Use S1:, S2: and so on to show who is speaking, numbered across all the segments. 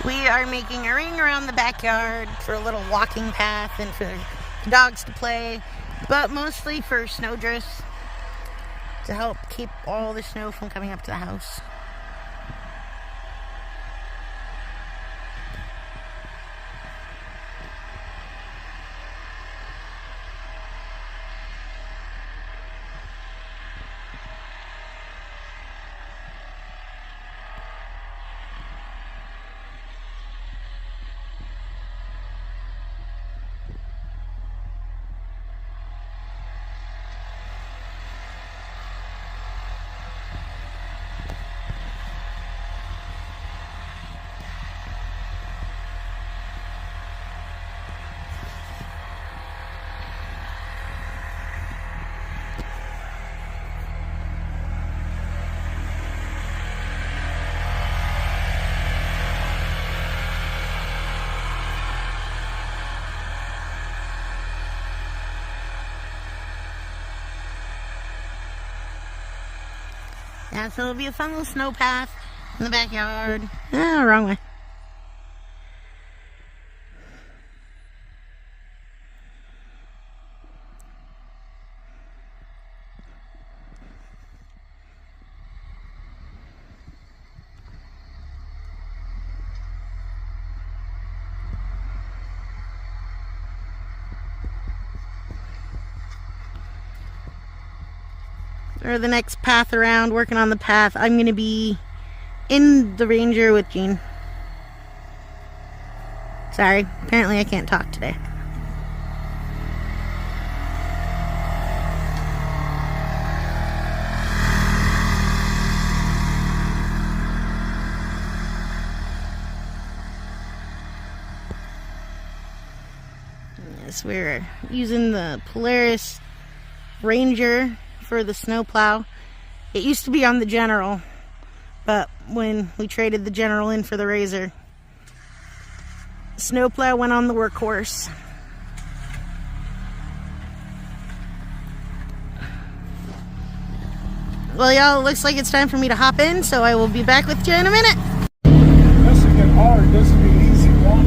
S1: We are making a ring around the backyard for a little walking path and for the dogs to play, but mostly for snow drifts to help keep all the snow from coming up to the house. Yeah, so it'll be a fun little snow path in the backyard. Oh, wrong way. Or the next path around, working on the path. I'm going to be in the Ranger with Jean. Sorry, apparently I can't talk today. Yes, we're using the Polaris Ranger for the snowplow. It used to be on the General, but when we traded the General in for the Razor, snowplow went on the workhorse. Well, y'all, it looks like it's time for me to hop in, so I will be back with you in a minute.
S2: This will get hard. This will be an easy one.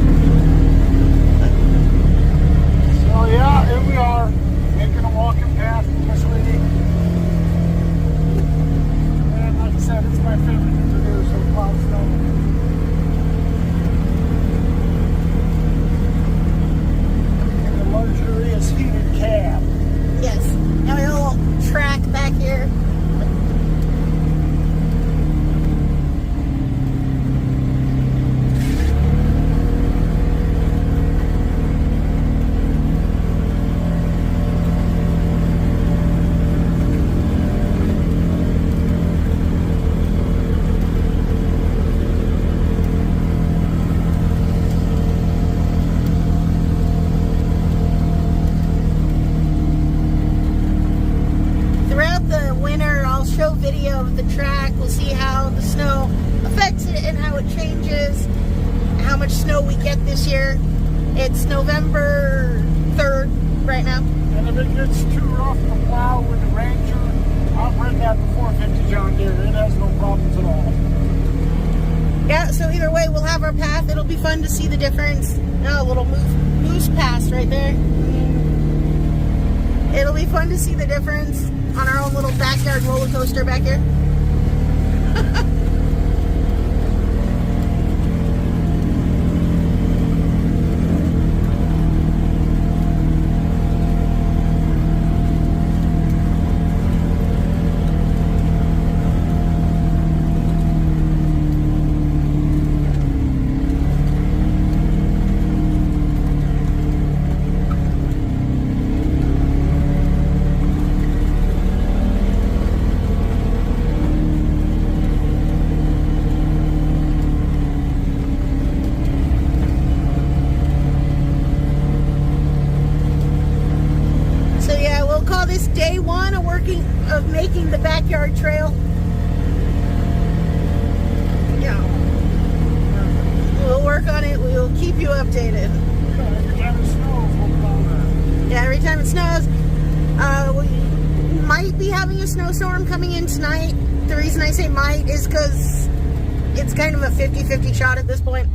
S2: So yeah, here we are, making a walking path for my sweetie. It's my favorite thing to do, so plow snow. And the luxurious heated cab.
S1: Yes, and we have a little track back here. Video of the track. We'll see how the snow affects it and how it changes, how much snow we get this year. It's November 3rd right now.
S2: And if it gets too rough to plow with the Ranger, I've ridden that the 450 John Deere. It has no problems at all.
S1: Yeah, so either way, we'll have our path. It'll be fun to see the difference. Oh, a little moose pass right there. It'll be fun to see the difference on our own little backyard roller coaster back here. Day one of making the backyard trail. Yeah. We'll work on it. We'll keep you updated.
S2: Every time it snows, we'll plow that.
S1: Yeah, every time it snows. We might be having a snowstorm coming in tonight. The reason I say might is because it's kind of a 50-50 shot at this point.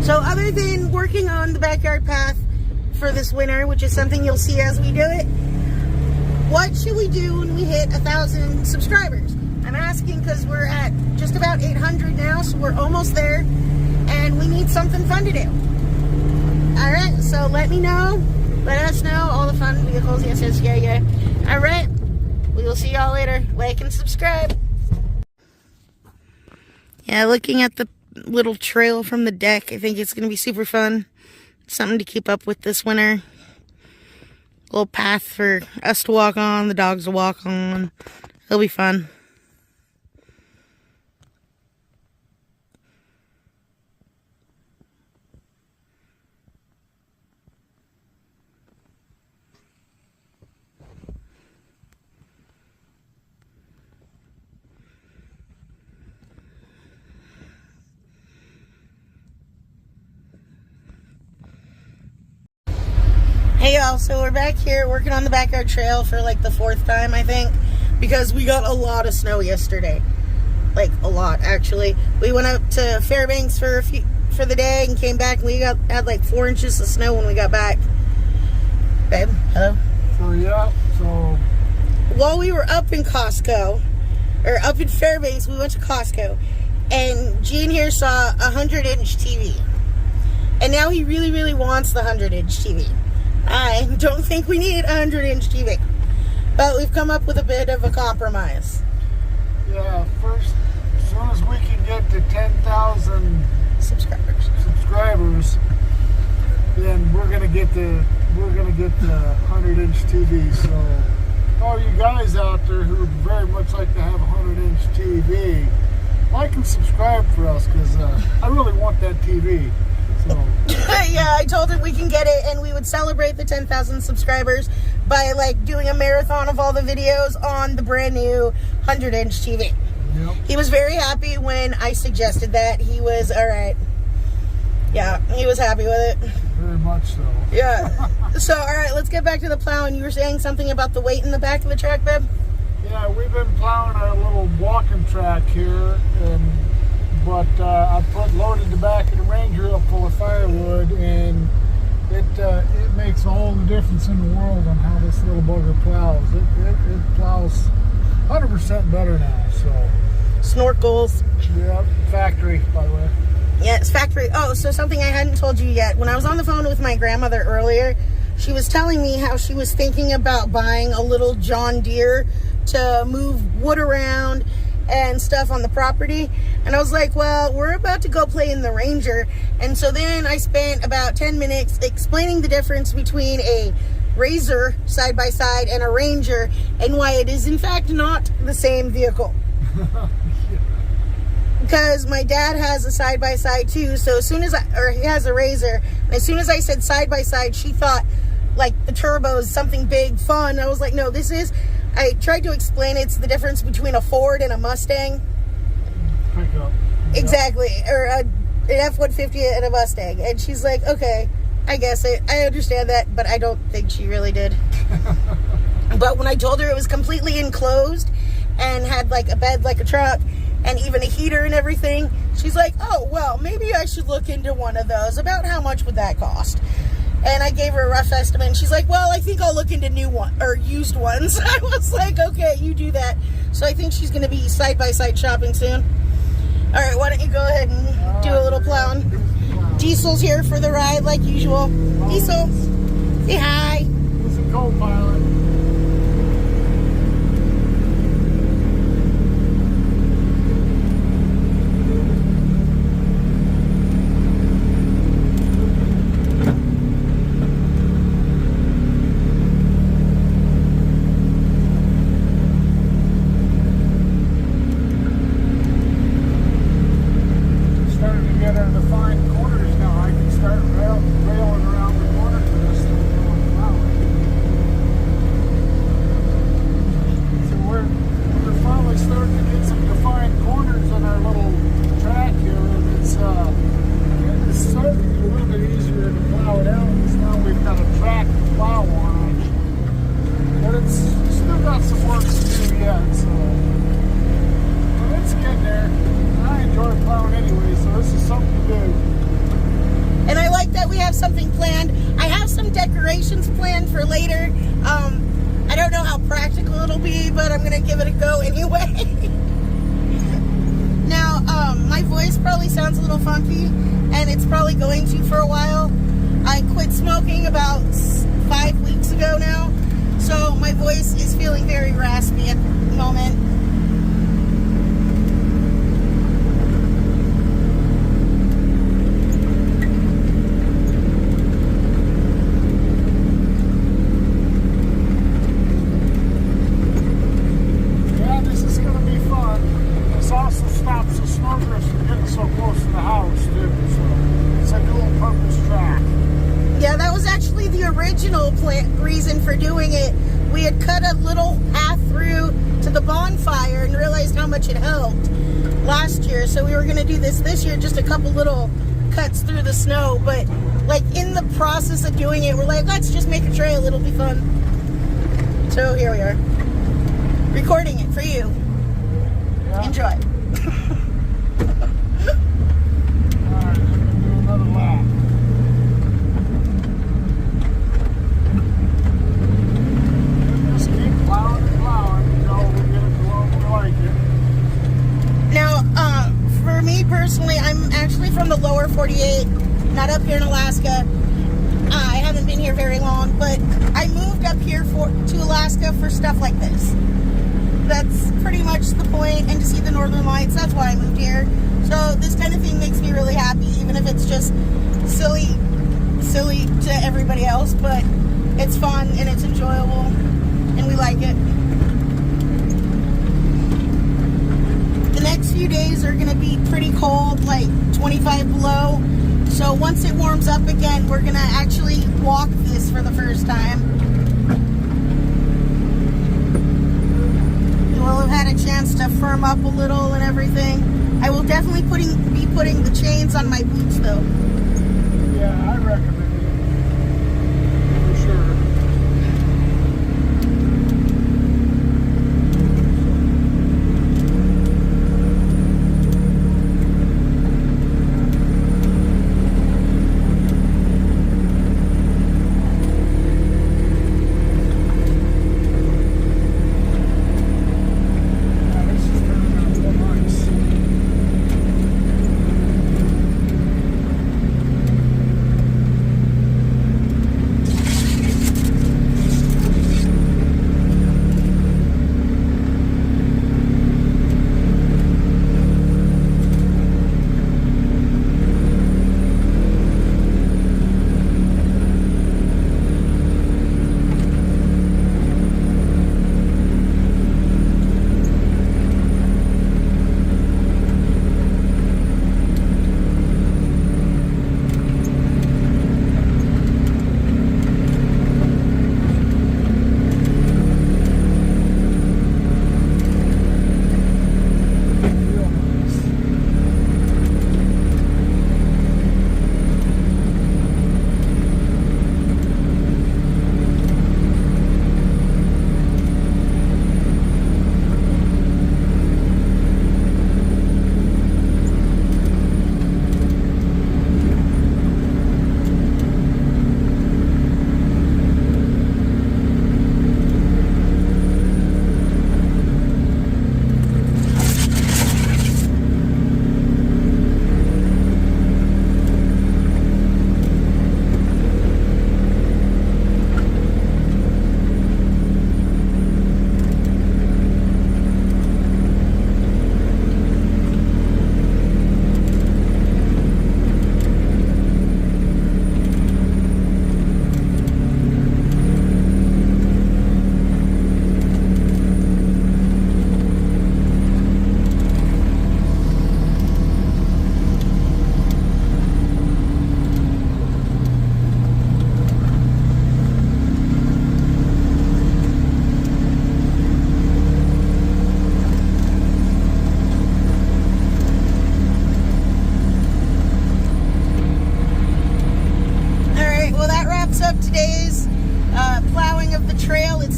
S1: So other than working on the backyard path for this winter, which is something you'll see as we do it, what should we do when we hit 1,000 subscribers? I'm asking because we're at just about 800 now, so we're almost there, and we need something fun to do. Alright, so let me know. Let us know all the fun vehicles. Yes, yeah. Alright, we will see y'all later. Like and subscribe. Yeah, looking at the little trail from the deck, I think it's going to be super fun. Something to keep up with this winter. A little path for us to walk on, the dogs to walk on. It'll be fun. Hey y'all, so we're back here working on the backyard trail for like the 4th time, I think, because we got a lot of snow yesterday. Like a lot, actually. We went up to Fairbanks for the day and came back, and we had like 4 inches of snow when we got back. Babe, hello.
S2: So yeah, so
S1: while we were up in Costco, or up in Fairbanks, we went to Costco, and Gene here saw a 100-inch TV, and now he really, really wants the 100-inch TV. I don't think we need a 100-inch TV, but we've come up with a bit of a compromise.
S2: Yeah, first, as soon as we can get to 10,000 subscribers, then we're gonna get the 100-inch TV. So, all you guys out there who would very much like to have a 100-inch TV, like and subscribe for us, because I really want that TV. So.
S1: Yeah, I told him we can get it, and we would celebrate the 10,000 subscribers by like doing a marathon of all the videos on the brand new 100-inch TV.
S2: Yep.
S1: He was very happy when I suggested that. He was all right. Yeah, he was happy with it.
S2: Very much so.
S1: Yeah. So, all right, let's get back to the plowing. You were saying something about the weight in the back of the truck, babe?
S2: Yeah, we've been plowing our little walking track here, but I loaded the back of the Ranger up full of firewood, and it makes all the difference in the world on how this little bugger plows. It plows 100% better now. So
S1: Snorkels.
S2: Yeah, factory, by the way.
S1: Yeah, it's factory. Oh, so something I hadn't told you yet. When I was on the phone with my grandmother earlier, she was telling me how she was thinking about buying a little John Deere to move wood around and stuff on the property. And I was like, well, we're about to go play in the Ranger. And so then I spent about 10 minutes explaining the difference between a Razor side-by-side and a Ranger, and why it is in fact not the same vehicle. Because my dad has a side-by-side too, so as soon as he has a Razor, and as soon as I said side-by-side, she thought like the turbo is something big, fun. I was like, no, I tried to explain it's the difference between a Ford and a Mustang.
S2: Pickup.
S1: Exactly, or an F-150 and a Mustang. And she's like, okay, I guess I understand that, but I don't think she really did. But when I told her it was completely enclosed and had like a bed like a truck and even a heater and everything, she's like, oh, well, maybe I should look into one of those. About how much would that cost? And I gave her a rough estimate, and she's like, well, I think I'll look into new one or used ones. I was like, okay, you do that. So I think she's going to be side-by-side shopping soon. All right, why don't you go ahead and do a little plowing. Diesel's here for the ride like usual. Diesel, say hi.
S2: He's a co-pilot.
S1: have something planned. I have some decorations planned for later. I don't know how practical it'll be, but I'm gonna give it a go anyway. Now, my voice probably sounds a little funky, and it's probably going to for a while. I quit smoking about 5 weeks ago now, so my voice is feeling very raspy at the moment.
S2: Yeah, this is going to be fun. This also stops the smokers from getting so close to the house, too. So it's a dual-purpose track.
S1: Yeah, that was actually the original reason for doing it. We had cut a little path through to the bonfire and realized how much it helped last year. So we were going to do this year, just a couple little cuts through the snow. But like in the process of doing it, we're like, let's just make a trail. It'll be fun. So here we are, recording it for you.
S2: Yeah.
S1: Enjoy.
S2: Alright, I'm going to do another lap. Just keep plowing and plowing until we get it to where we like it.
S1: Now, for me personally, I'm actually from the lower 48, not up here in Alaska. I haven't been here very long, but I moved up here to Alaska for stuff like this. That's pretty much the point, and to see the northern lights. That's why I moved here. So this kind of thing makes me really happy, even if it's just silly to everybody else, but it's fun and it's enjoyable and we like it. The next few days are going to be pretty cold, like 25 below. So once it warms up again, we're going to actually walk this for the first time. We'll have had a chance to firm up a little and everything. I will definitely be putting the chains on my boots though.
S2: Yeah, I recommend it. For sure.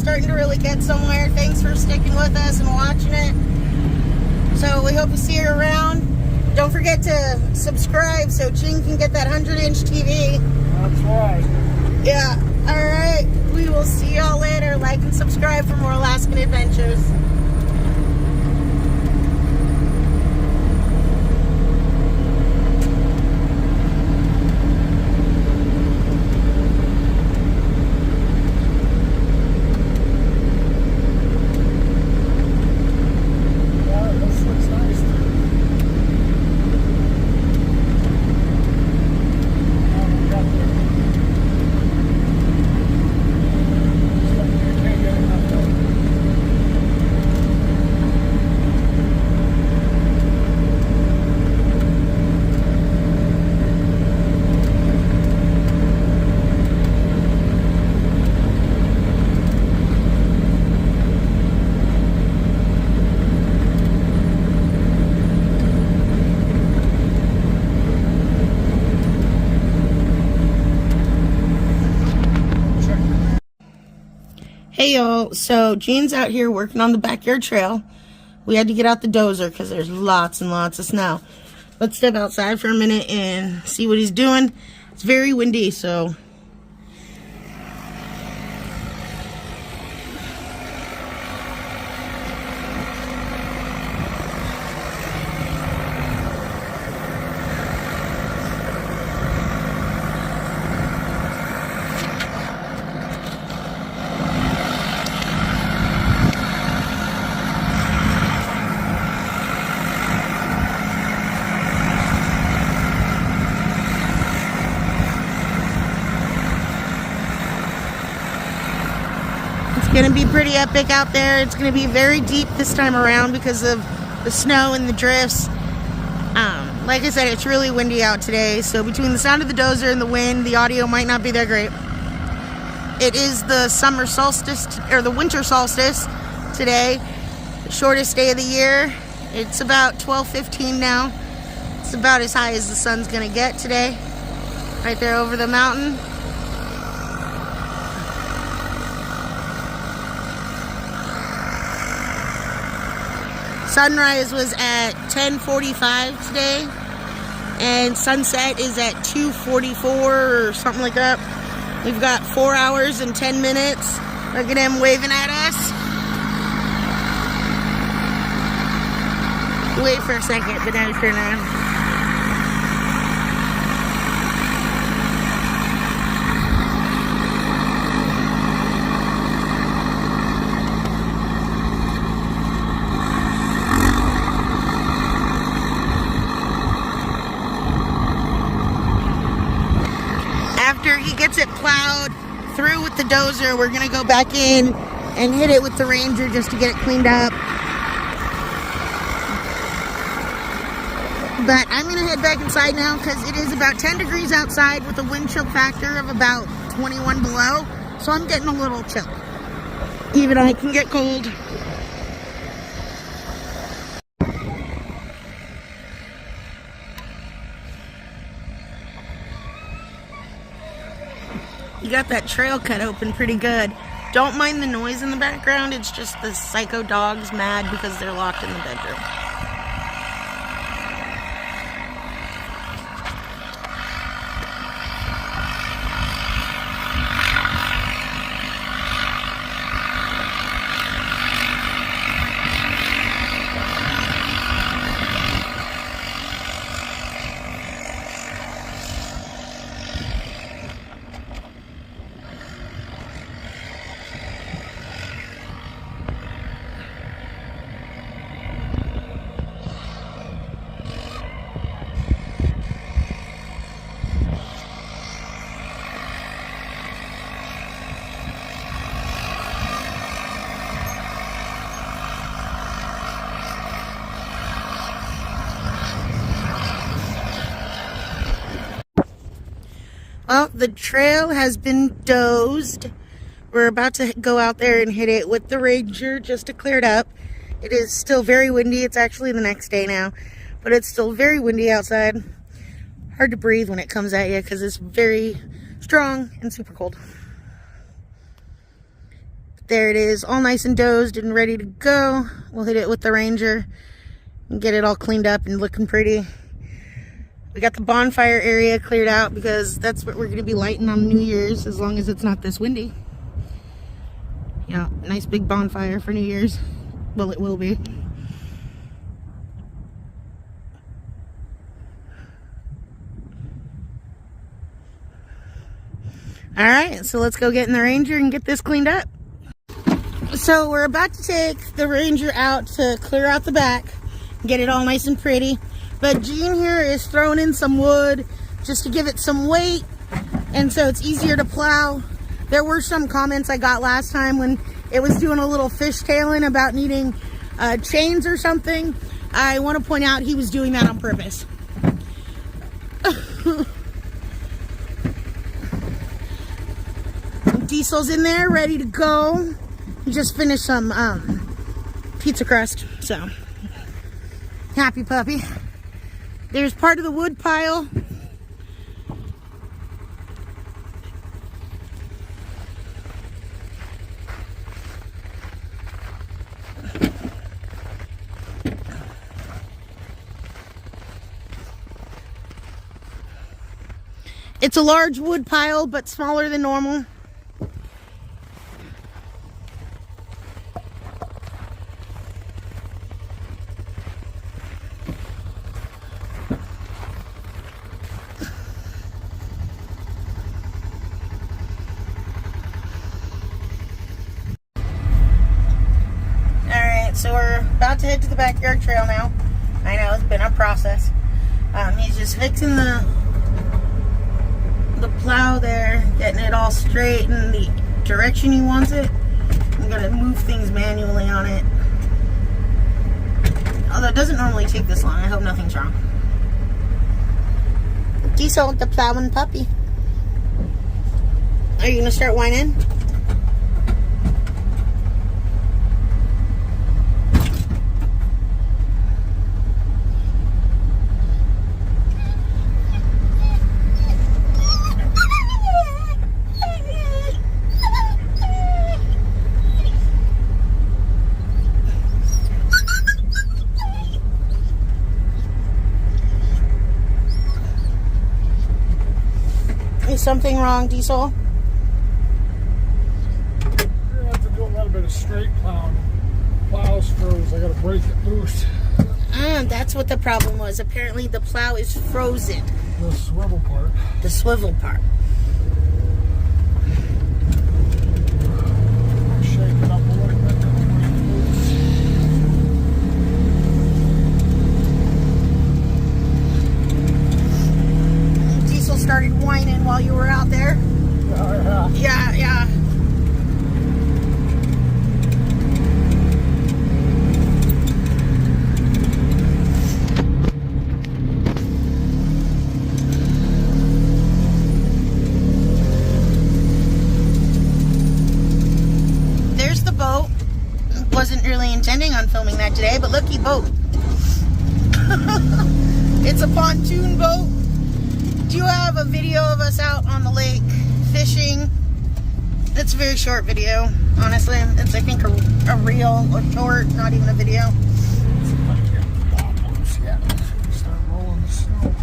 S1: starting to really get somewhere. Thanks for sticking with us and watching it. So we hope to see you around. Don't forget to subscribe so Gene can get that 100-inch TV. subscribe for more Alaskan adventures. Hey y'all, so Gene's out here working on the backyard trail. We had to get out the dozer because there's lots and lots of snow. Let's step outside for a minute and see what he's doing. It's very windy, so gonna be pretty epic out there. It's gonna be very deep this time around because of the snow and the drifts. Like I said, it's really windy out today, so between the sound of the dozer and the wind, the audio might not be that great. It is the summer solstice, or the winter solstice today, the shortest day of the year. It's about 12:15 now. It's about as high as the sun's gonna get today, right there over the mountain. Sunrise was at 10:45 today, and sunset is at 2:44 or something like that. We've got 4 hours and 10 minutes. Look at him waving at us. Wait for a second, but now turn on. After he gets it plowed through with the dozer, we're gonna go back in and hit it with the Ranger just to get it cleaned up. But I'm gonna head back inside now because it is about 10 degrees outside with a wind chill factor of about 21 below. So I'm getting a little chill. Even I can get cold. You got that trail cut open pretty good. Don't mind the noise in the background. It's just the psycho dog's mad because they're locked in the bedroom. Well, the trail has been dozed. We're about to go out there and hit it with the Ranger just to clear it up. It is still very windy. It's actually the next day now, but it's still very windy outside. Hard to breathe when it comes at you because it's very strong and super cold. There it is, all nice and dozed and ready to go. We'll hit it with the Ranger and get it all cleaned up and looking pretty. We got the bonfire area cleared out because that's what we're going to be lighting on New Year's, as long as it's not this windy. Yeah, nice big bonfire for New Year's. Well, it will be. Alright, so let's go get in the Ranger and get this cleaned up. So we're about to take the Ranger out to clear out the back, get it all nice and pretty. But Gene here is throwing in some wood just to give it some weight, and so it's easier to plow. There were some comments I got last time when it was doing a little fishtailing about needing chains or something. I want to point out he was doing that on purpose. Diesel's in there, ready to go. He just finished some pizza crust, so happy puppy. There's part of the wood pile. It's a large wood pile, but smaller than normal. So we're about to head to the backyard trail now. I know it's been a process. He's just fixing the plow there, getting it all straight in the direction he wants it. I'm gonna move things manually on it. Although it doesn't normally take this long. I hope nothing's wrong. Diesel, the plowing puppy. Are you gonna start whining? Is something wrong, Diesel?
S2: I have to do a little bit of straight plowing. Plow's froze. I gotta break it loose.
S1: That's what the problem was. Apparently the plow is frozen.
S2: The swivel part.
S1: The swivel part.
S2: Shake it up a little bit.
S1: Diesel started whining while you were out there. Yeah. There's the boat. Wasn't really intending on filming that today, but looky, boat. It's a pontoon boat. Do you have a video of us out on the lake fishing? It's a very short video, honestly. It's, I think, a reel or short, not even a video.
S2: Yeah. Start rolling the snow.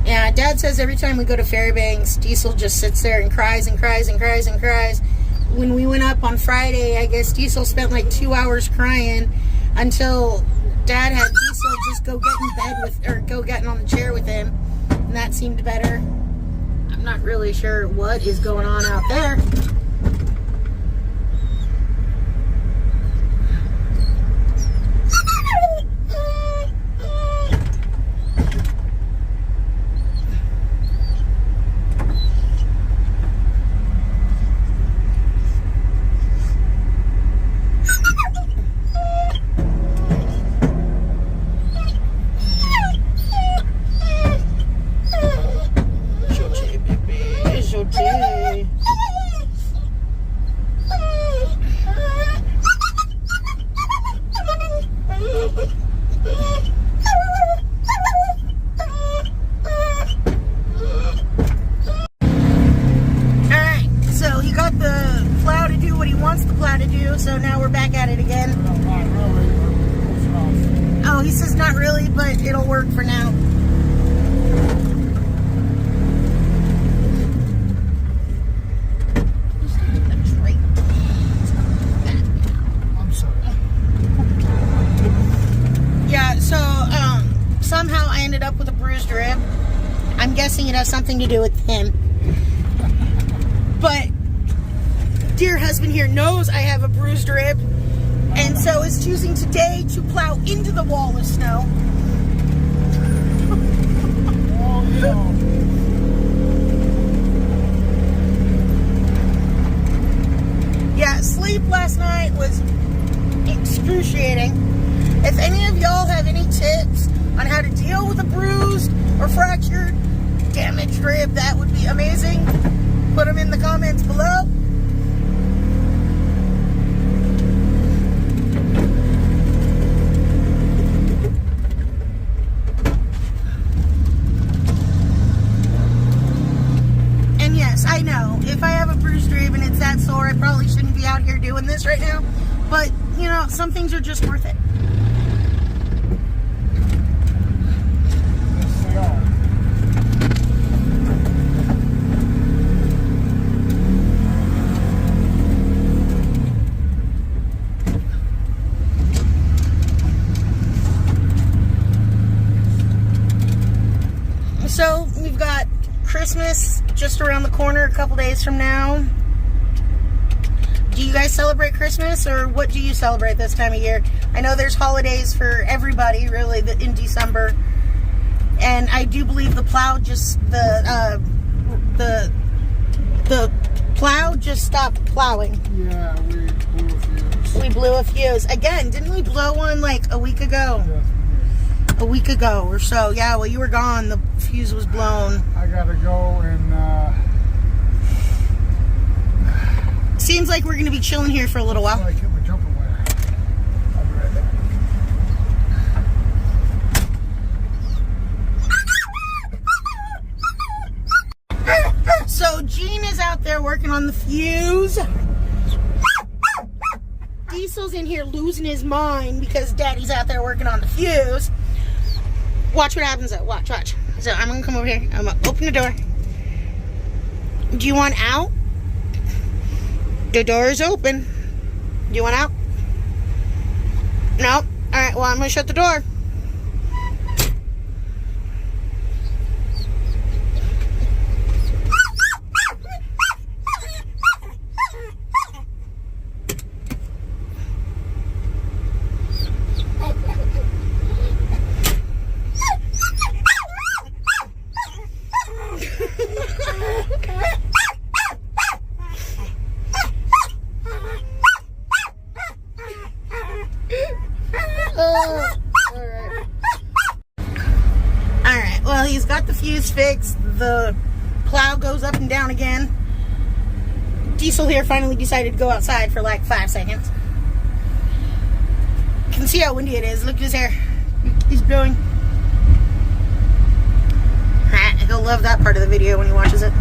S1: Yeah, Dad says every time we go to Fairbanks, Diesel just sits there and cries and cries and cries and cries. When we went up on Friday, I guess Diesel spent like 2 hours crying until Dad had Diesel just go get in bed with, or go get on the chair with him, and that seemed better. I'm not really sure what is going on out there. ago, so now we're back at it again.
S2: Well, not really, but close enough.
S1: Oh, he says not really, but it'll work for now.
S2: I'm sorry.
S1: Yeah, so somehow I ended up with a bruised rib. I'm guessing it has something to do with him. But dear husband here knows I have a bruised rib, and so is choosing today to plow into the wall of snow.
S2: Oh, no.
S1: Yeah, sleep last night was excruciating. If any of y'all have any tips on how to deal with a bruised or fractured, damaged rib, that would be amazing. Put them in the comments below. And yes, I know, if I have a bruised rib and it's that sore, I probably shouldn't be out here doing this right now. But, you know, some things are just worth it.
S2: Yes, they are.
S1: So we've got Christmas just around the corner a couple days from now. Do you guys celebrate Christmas, or what do you celebrate this time of year? I know there's holidays for everybody, really, in December. And I do believe the plow just, the plow just stopped plowing.
S2: Yeah, we blew a fuse.
S1: We blew a fuse. Again, didn't we blow one like a week ago?
S2: Yes, we did.
S1: A week ago or so. Yeah, well, you were gone. The fuse was blown.
S2: I gotta go and
S1: Seems like we're going to be chilling here for a little while.
S2: I hit my jumper wire. I'll be right back.
S1: So Gene is out there working on the fuse. Diesel's in here losing his mind because Daddy's out there working on the fuse. Watch what happens though. Watch. So I'm going to come over here. I'm going to open the door. Do you want out? The door is open. Do you want out? No? Alright, well, I'm going to shut the door. Alright, well, he's got the fuse fixed. The plow goes up and down again. Diesel here finally decided to go outside for like 5 seconds. You can see how windy it is. Look at his hair. He's blowing. He'll love that part of the video when he watches it.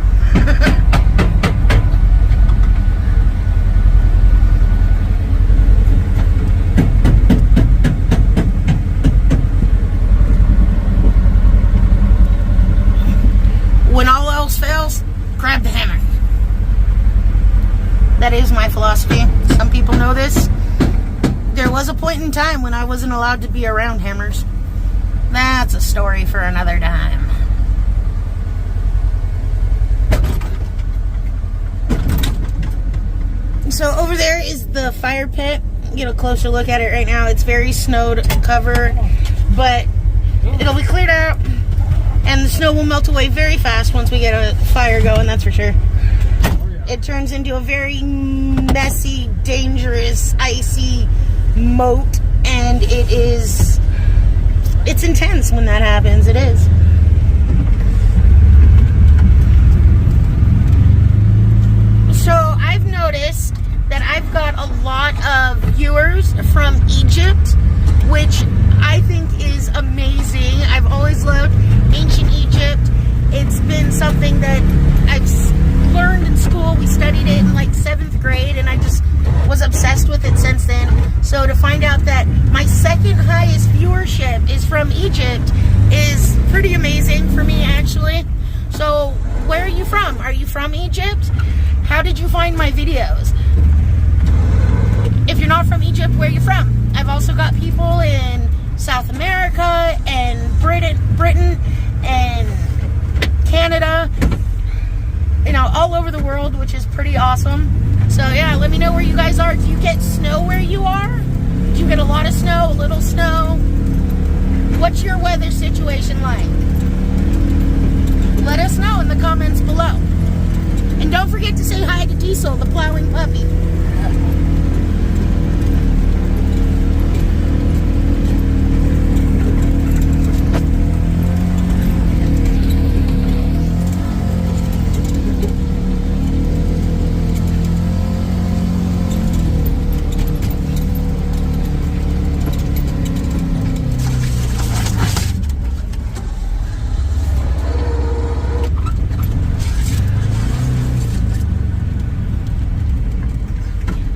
S1: When all else fails, grab the hammer. That is my philosophy. Some people know this. There was a point in time when I wasn't allowed to be around hammers. That's a story for another time. So over there is the fire pit. Get a closer look at it right now. It's very snowed covered, but it'll be cleared out. And the snow will melt away very fast once we get a fire going, that's for sure. It turns into a very messy, dangerous, icy moat, and it's intense when that happens. It is. So I've noticed that I've got a lot of viewers from Egypt, which I think is amazing. I've always loved ancient Egypt. It's been something that I've learned in school. We studied it in like 7th grade, and I just was obsessed with it is from Egypt is pretty amazing for me, actually. So, where are you from? Are you from Egypt? How did you find my videos? If you're not from Egypt, where are you from? I've also got people in South America and Britain and Canada, you know, all over the world, which is pretty awesome. So yeah, let me know where you guys are. Do you get snow where you are? Do you get a lot of snow, a little snow? What's your weather situation like? Let us know in the comments below. And don't forget to say hi to Diesel, the plowing puppy.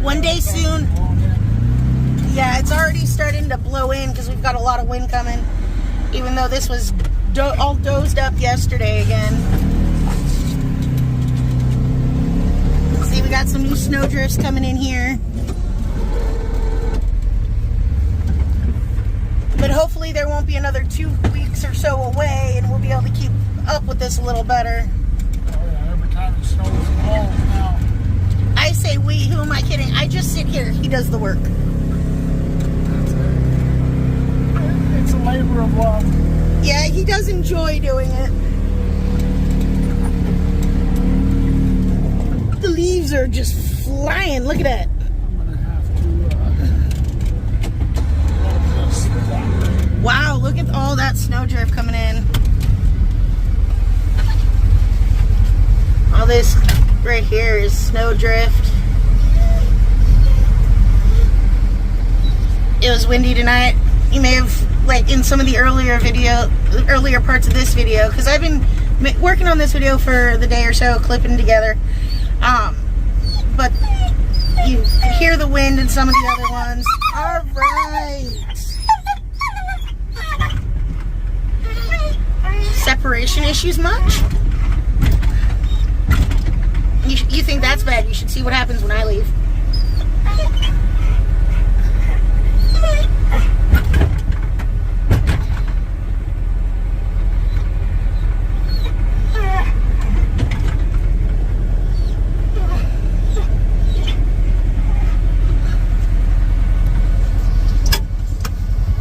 S1: One day soon. Yeah, it's already starting to blow in because we've got a lot of wind coming. Even though this was all dozed up yesterday again. See, we got some new snow drifts coming in here. But hopefully there won't be another 2 weeks or so away and we'll be able to keep up with this a little better.
S2: Oh yeah, every time it snows, it falls now.
S1: I say we, who am I kidding? I just sit here. He does the work.
S2: It's a labor of love.
S1: Yeah, he does enjoy doing it. The leaves are just flying. Look at that.
S2: I'm going to have to
S1: Wow, look at all that snow drift coming in. All this right here is snow drift. It was windy tonight. You may have, like in some of the earlier parts of this video, because I've been working on this video for the day or so, clipping together. But you could hear the wind in some of the other ones. All right. Separation issues much? You think that's bad? You should see what happens when I leave.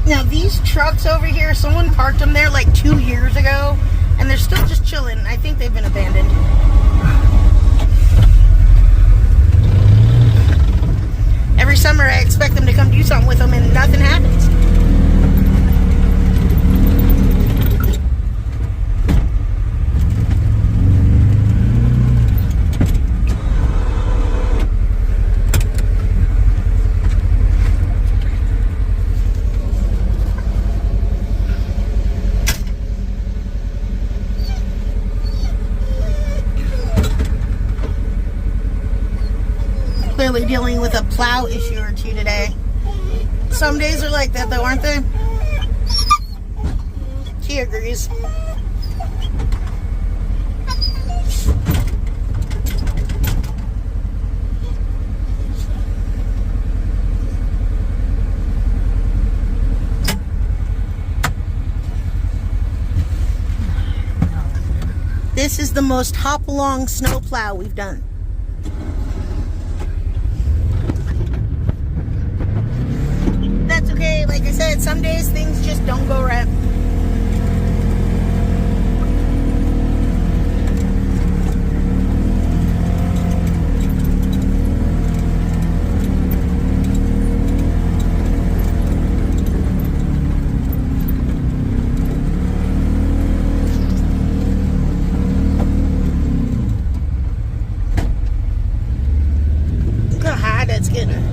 S1: Now these trucks over here, someone parked them there like 2 years ago, and they're still just chilling. I think they've been abandoned. Every summer I expect them to come do something with them and nothing happens. Clearly dealing with a plow issue or two today. Some days are like that though, aren't they? She agrees. This is the most hop-along snowplow we've done. That's okay. Like I said, some days things just don't go right. Look how high that's getting.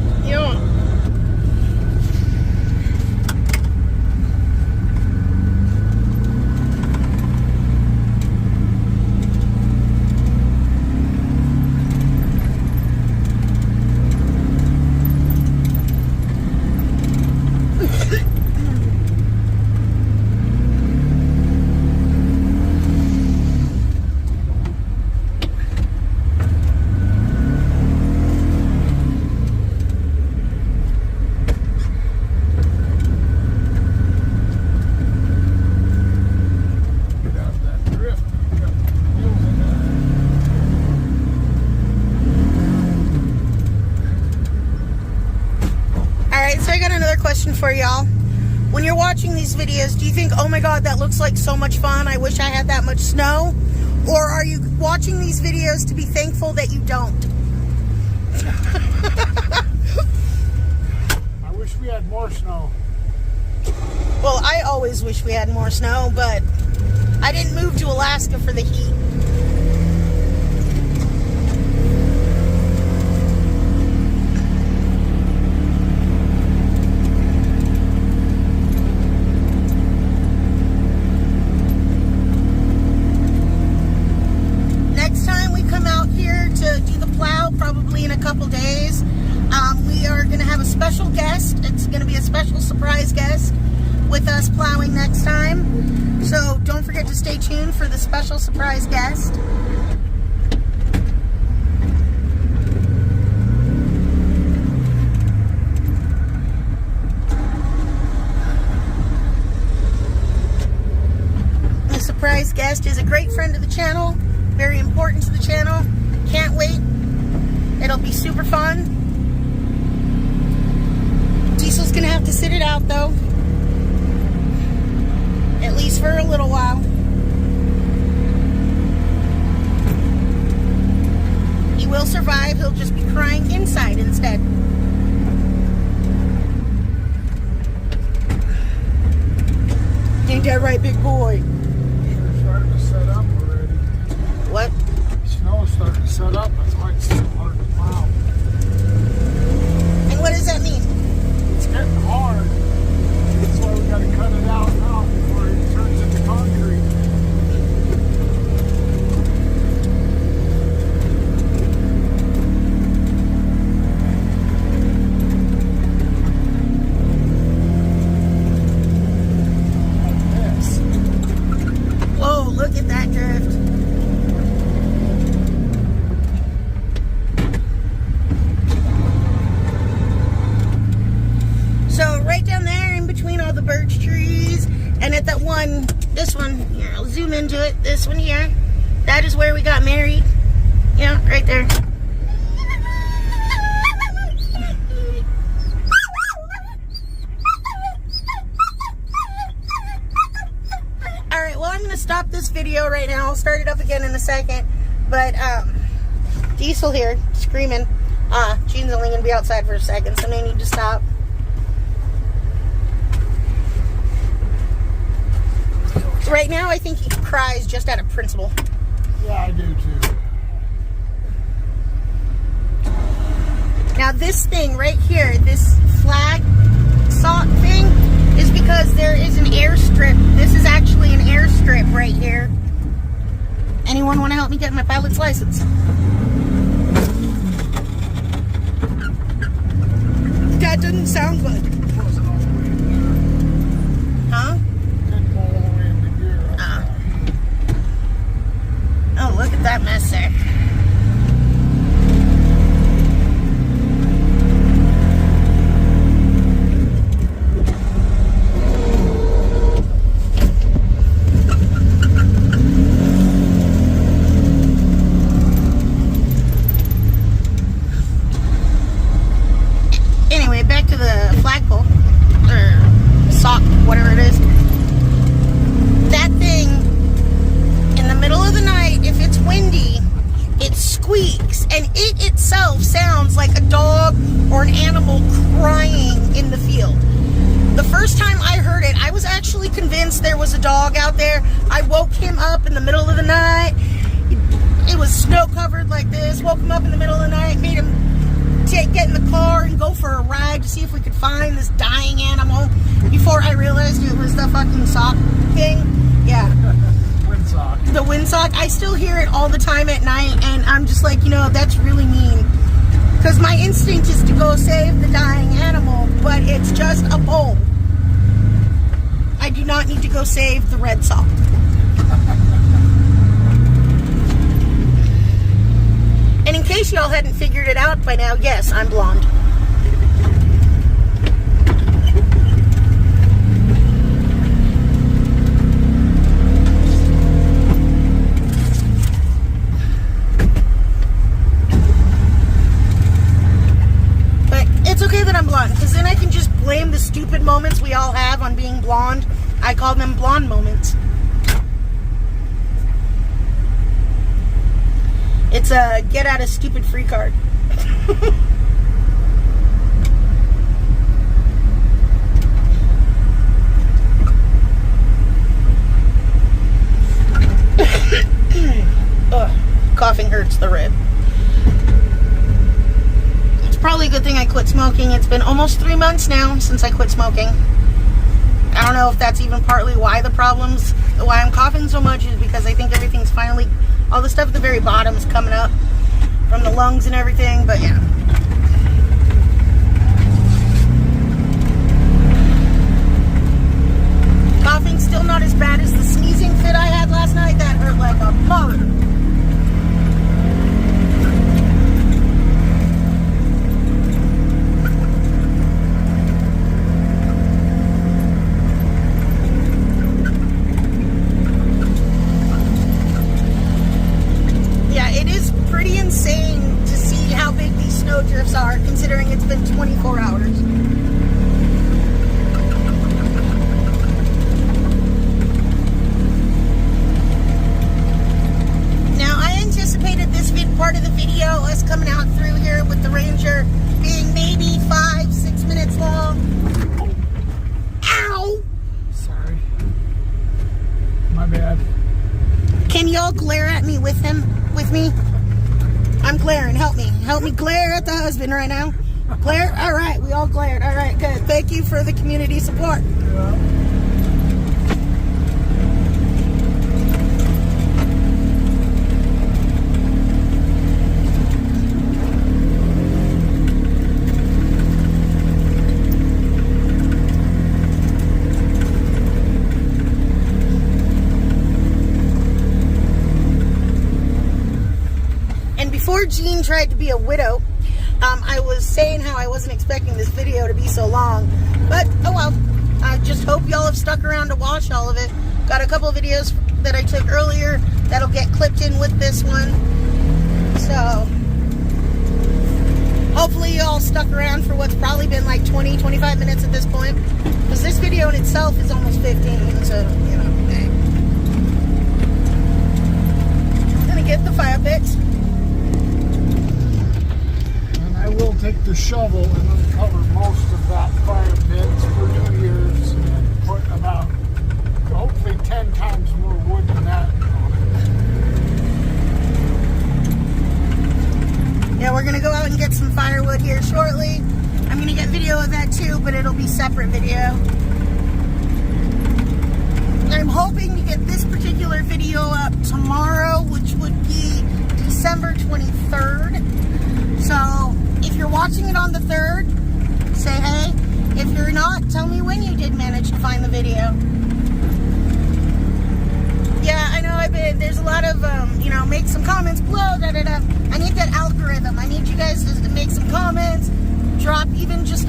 S1: question for y'all. When you're watching these videos, do you think, oh my God, that looks like so much fun, I wish I had that much snow? Or are you watching these videos to be thankful that you don't?
S2: I wish we had more snow.
S1: Well, I always wish we had more snow, but I didn't move to Alaska for the heat. Next time we come out here to do the plow, probably in a couple days, we are going to have a special guest. It's going to be a special surprise guest with us plowing next time. So don't forget to stay tuned for the special surprise guest. The surprise guest is a great friend of the channel, very important to the channel. Can't wait. It'll be super fun. Diesel's gonna have to sit it out though. At least for a little while. He will survive, he'll just be crying inside instead. Ain't that right, big boy?
S2: Sure starting to set up already.
S1: What?
S2: Snow's starting to set up, that's why it's so hard to plow.
S1: And what does that mean?
S2: It's getting hard. That's why we gotta cut it out now before it turns into concrete. Like this.
S1: Whoa, look at that drift. So right down there in between all the birch trees and at that one, this one, here, I'll zoom into it, this one here, that is where we got married. Yeah, right there. Alright, well I'm going to stop this video right now. I'll start it up again in a second. But, Diesel here, screaming. Gene's only going to be outside for a second, so I may need to stop. So right now, I think he cries just out of principle.
S2: Yeah, I do too.
S1: Now this thing right here, this flag sock thing, is because there is an airstrip. This is actually an airstrip right here. Anyone want to help me get my pilot's license? That doesn't sound good.
S2: It wasn't all the way in there.
S1: Huh?
S2: Didn't go all the way into gear.
S1: Oh, look at that mess there. Anyway, back to the flagpole, or sock, whatever it is. That thing, in the middle of the night, if it's windy, it squeaks, and it itself sounds like a dog or an animal crying in the field. The first time I heard it, I was actually convinced there was a dog out there. I woke him up in the middle of the night. It was snow covered like this. Woke him up in the middle of the night, made him get in the car and go for a ride to see if we could find this dying animal before I realized it was the fucking sock thing. Yeah.
S2: Windsock.
S1: The windsock. I still hear it all the time at night, and I'm just like, you know, that's really mean. Because my instinct is to go save the dying animal, but it's just a pole. I do not need to go save the red sock. And in case y'all hadn't figured it out by now, yes, I'm blonde. But it's okay that I'm blonde, because then I can just blame the stupid stupid moments we all have on being blonde. I call them blonde moments. It's a get out of stupid free card. Ugh, coughing hurts the rib. It's probably a good thing I quit smoking. It's been almost 3 months now since I quit smoking. I don't know if that's even partly why I'm coughing so much, is because I think everything's finally, all the stuff at the very bottom is coming up from the lungs and everything, but yeah. Coughing still not as bad as the sneezing fit I had last night. That hurt like a mother. Yeah, it is pretty insane to see how big these snow drifts are, considering it's been 24 hours. Part of the video, us coming out through here with the Ranger, being maybe 5-6 minutes long. Ow!
S2: Sorry. My bad.
S1: Can y'all glare at me with me? I'm glaring. Help me. Help me glare at the husband right now. Glare? Alright, we all glared. Alright, good. Thank you for the community support.
S2: Yeah.
S1: Before Jean tried to be a widow, I was saying how I wasn't expecting this video to be so long, but oh well. I just hope y'all have stuck around to watch all of it. Got a couple of videos that I took earlier that'll get clipped in with this one, so hopefully y'all stuck around for what's probably been like 20-25 minutes at this point, because this video in itself is almost 15, so you know. Okay. Gonna get the fire pits.
S2: I will take the shovel and uncover most of that fire pits for New Year's and put about, hopefully 10 times more wood than that.
S1: Yeah, we're going to go out and get some firewood here shortly. I'm going to get video of that too, but it'll be separate video. I'm hoping to get this particular video up tomorrow, which would be December 23rd. So if you're watching it on the 3rd, say hey. If you're not, tell me when you did manage to find the video. Yeah, I know there's a lot of, make some comments below, da-da-da. I need that algorithm. I need you guys to make some comments, drop even just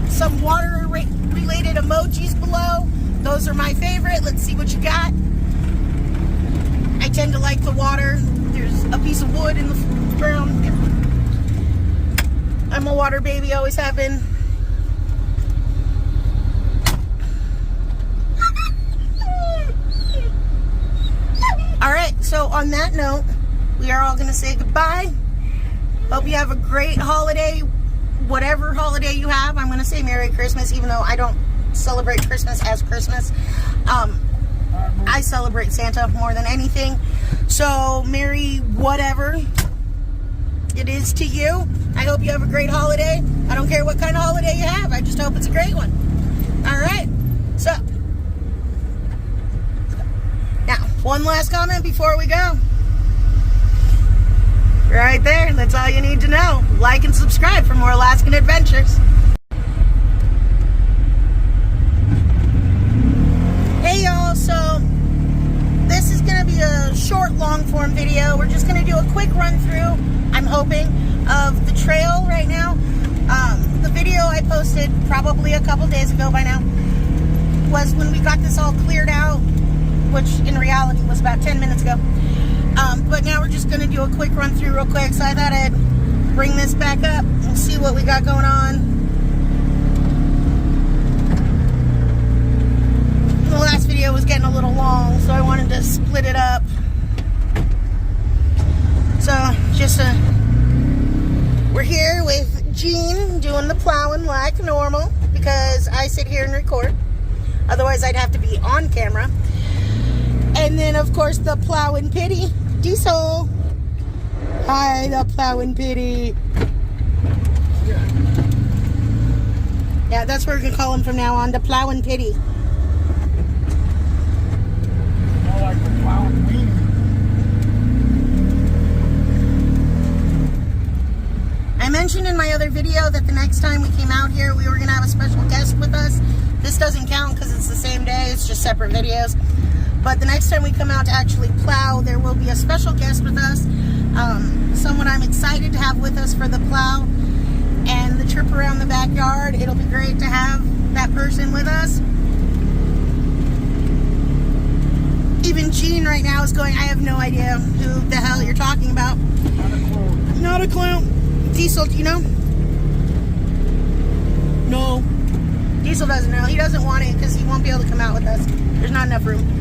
S1: some water-related emojis below. Those are my favorite. Let's see what you got. I tend to like the water. There's a piece of wood in the ground. Yeah. I'm a water baby, always have been. Alright, so on that note, we are all going to say goodbye. Hope you have a great holiday, whatever holiday you have. I'm going to say Merry Christmas, even though I don't celebrate Christmas as Christmas. I celebrate Santa more than anything. So, Merry whatever it is to you. I hope you have a great holiday. I don't care what kind of holiday you have. I just hope it's a great one. Alright, so now, one last comment before we go. Right there, that's all you need to know. Like and subscribe for more Alaskan adventures. Hey y'all, so this is going to be a short long form video. We're just going to do a quick run through, I'm hoping, of the trail right now. The video I posted probably a couple days ago by now was when we got this all cleared out, which in reality was about 10 minutes ago. But now we're just going to do a quick run through real quick, so I thought I'd bring this back up and see what we got going on. The last video was getting a little long, so I wanted to split it up. So, we're here with Jean doing the plowing like normal because I sit here and record. Otherwise, I'd have to be on camera. And then, of course, the plowing pity, Diesel. Hi, the plowing pity. Yeah, that's what we're going to call him from now on, the plowing pity.
S2: I like the plowing weenie.
S1: I mentioned in my other video that the next time we came out here, we were going to have a special guest with us. This doesn't count because it's the same day. It's just separate videos. But the next time we come out to actually plow, there will be a special guest with us. Someone I'm excited to have with us for the plow and the trip around the backyard. It'll be great to have that person with us. Even Jean right now is going, I have no idea who the hell you're talking about.
S2: Not a clue.
S1: Not a clue. Diesel, do you know? No. Diesel doesn't know. He doesn't want it because he won't be able to come out with us. There's not enough room.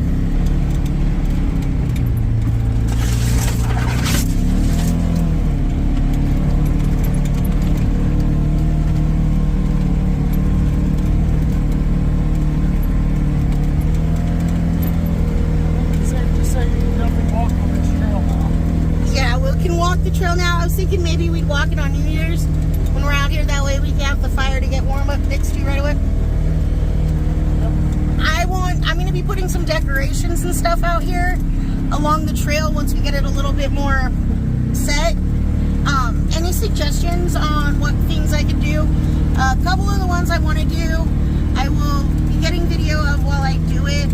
S1: The trail now. I was thinking maybe we'd walk it on New Year's when we're out here. That way we can have the fire to get warm up next to you right away. I'm going to be putting some decorations and stuff out here along the trail once we get it a little bit more set. Any suggestions on what things I could do? A couple of the ones I want to do, I will be getting video of while I do it.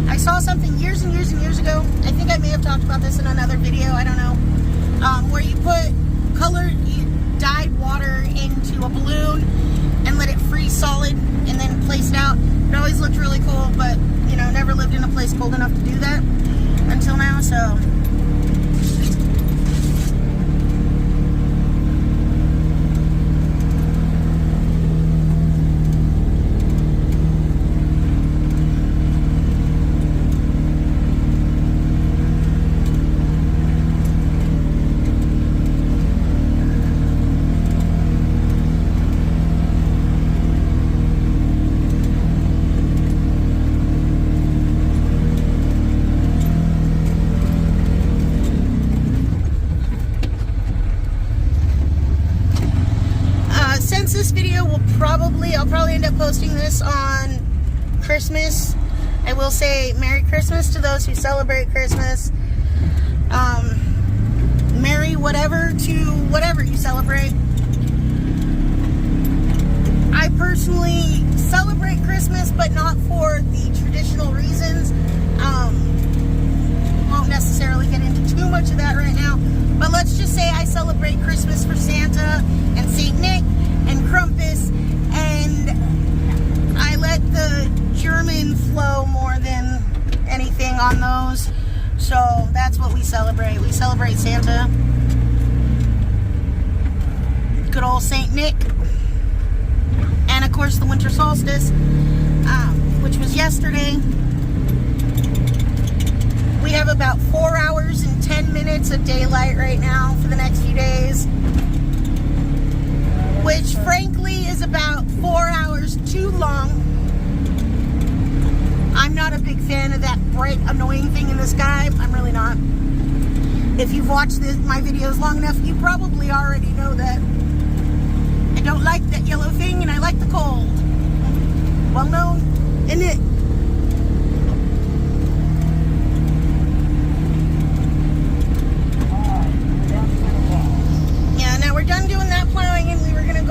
S1: I saw something years and years and years ago. I think I may have talked about this in another video. I don't know. Where you put dyed water into a balloon and let it freeze solid and then place it out. It always looked really cool, but, you know, never lived in a place cold enough to do that until now, so... This video I'll probably end up posting this on Christmas. I will say Merry Christmas to those who celebrate Christmas. Merry whatever to whatever you celebrate. I personally celebrate Christmas, but not for the traditional reasons. Won't necessarily get into too much of that right now, but let's just say I celebrate Christmas for Santa and Saint Nick and Krampus, and I let the German flow more than anything on those. So that's what we celebrate. We celebrate Santa, good old Saint Nick, and of course the winter solstice, which was yesterday. We have about 4 hours and 10 minutes of daylight right now for the next few days, which frankly is about 4 hours too long. I'm not a big fan of that bright, annoying thing in the sky. I'm really not. If you've watched my videos long enough, you probably already know that. I don't like that yellow thing, and I like the cold. Well known, isn't it? Yeah, now we're done doing that plowing, and you're gonna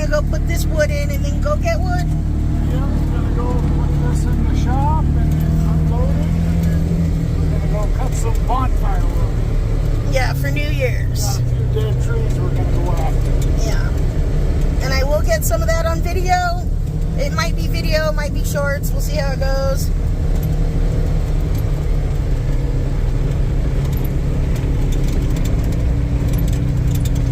S1: go put this wood in and then go get wood?
S2: Yeah, I'm gonna go put this in the shop and then unload it, and then we're gonna go cut some bonfire wood.
S1: Yeah, for New Year's.
S2: Got a few dead trees we're gonna go after.
S1: Yeah. And I will get some of that on video. It might be video, might be shorts. We'll see how it goes.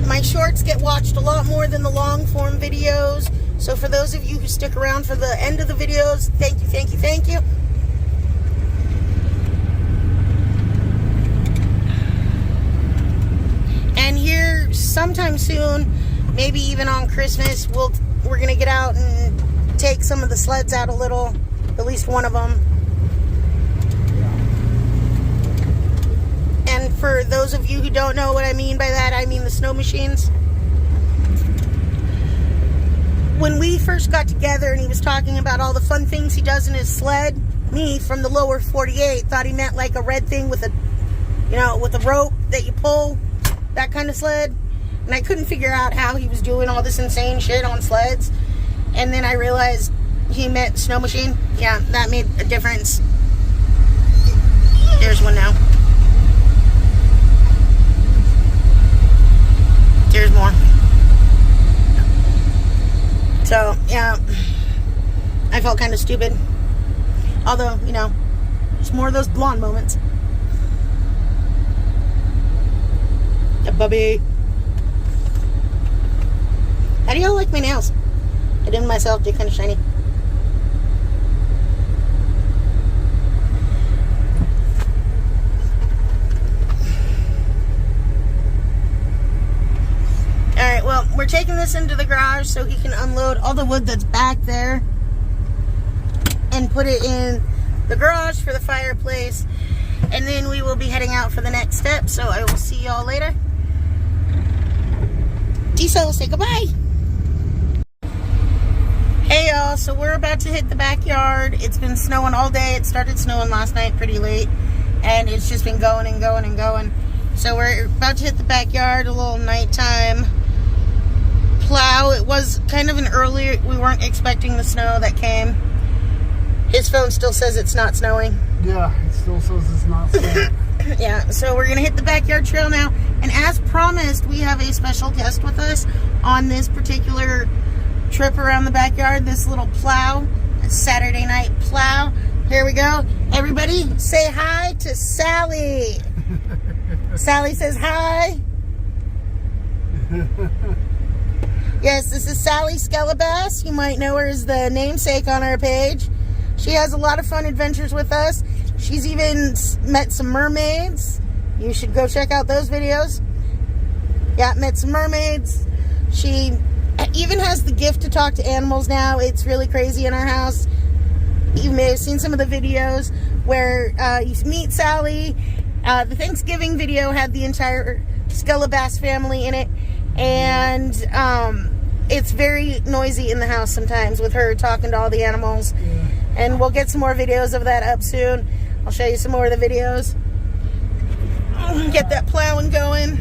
S1: My shorts get watched a lot more than the long form videos. So for those of you who stick around for the end of the videos, thank you, thank you, thank you. sometime soon, maybe even on Christmas, we're gonna get out and take some of the sleds out a little, at least one of them. And for those of you who don't know what I mean by that, I mean the snow machines. When we first got together and he was talking about all the fun things he does in his sled, me from the lower 48 thought he meant like a red thing with a, you know, with a rope that you pull, that kind of sled. And I couldn't figure out how he was doing all this insane shit on sleds. And then I realized he meant snow machine. Yeah, that made a difference. There's one now. There's more. So, yeah, I felt kind of stupid. Although, you know, it's more of those blonde moments. Yeah, bubby. How do y'all like my nails? I did them myself, they're kind of shiny. Alright, well, we're taking this into the garage so he can unload all the wood that's back there and put it in the garage for the fireplace. And then we will be heading out for the next step, so I will see y'all later. Diesel, say goodbye. Hey y'all, so we're about to hit the backyard. It's been snowing all day. It started snowing last night pretty late, and it's just been going and going and going. So we're about to hit the backyard, a little nighttime plow. It was kind of an early, we weren't expecting the snow that came. His phone still says it's not snowing.
S2: Yeah, it still says it's not snowing.
S1: Yeah, so we're going to hit the backyard trail now. And as promised, we have a special guest with us on this particular trip around the backyard, this little plow, a Saturday night plow. Here we go. Everybody say hi to Sally. Sally says hi. Yes, this is Sally Skellibass. You might know her as the namesake on our page. She has a lot of fun adventures with us. She's even met some mermaids. You should go check out those videos. Yeah, met some mermaids. She even has the gift to talk to animals now. It's really crazy in our house. You may have seen some of the videos where you meet Sally. The Thanksgiving video had the entire Skellibass family in it. And it's very noisy in the house sometimes with her talking to all the animals. Yeah. And we'll get some more videos of that up soon. I'll show you some more of the videos. Get that plowing going.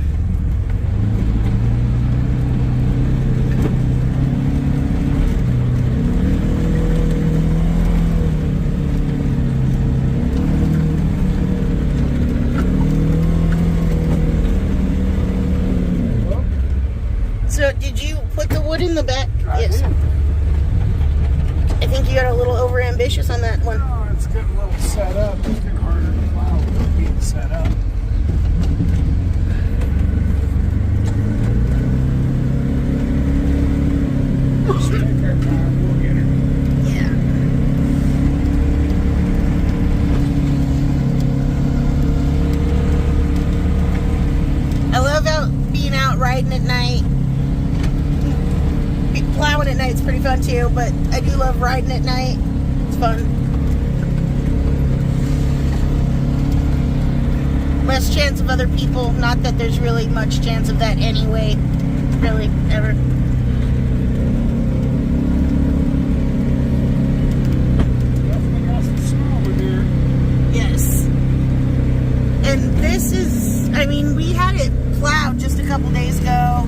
S1: So, did you put the wood in the back? Yes. I think you got a little over ambitious on that one.
S2: Oh, it's getting a little set up. It's getting harder to plow with being set up. Just take our time. We'll get it.
S1: Yeah. I love being out riding at night. Plowing at night is pretty fun too, but I do love riding at night. It's fun. Less chance of other people. Not that there's really much chance of that anyway. Really, ever.
S2: Definitely got some snow over here.
S1: Yes. And this is, I mean, we had it plowed just a couple days ago.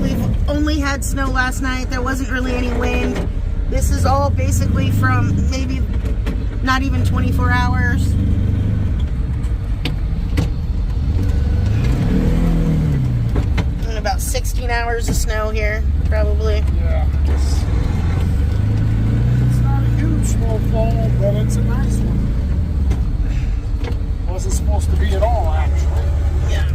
S1: We've only had snow last night. There wasn't really any wind. This is all basically from maybe not even 24 hours. And about 16 hours of snow here, probably.
S2: Yeah. It's not a huge snowfall, but it's a nice one. Wasn't supposed to be at all, actually.
S1: Yeah.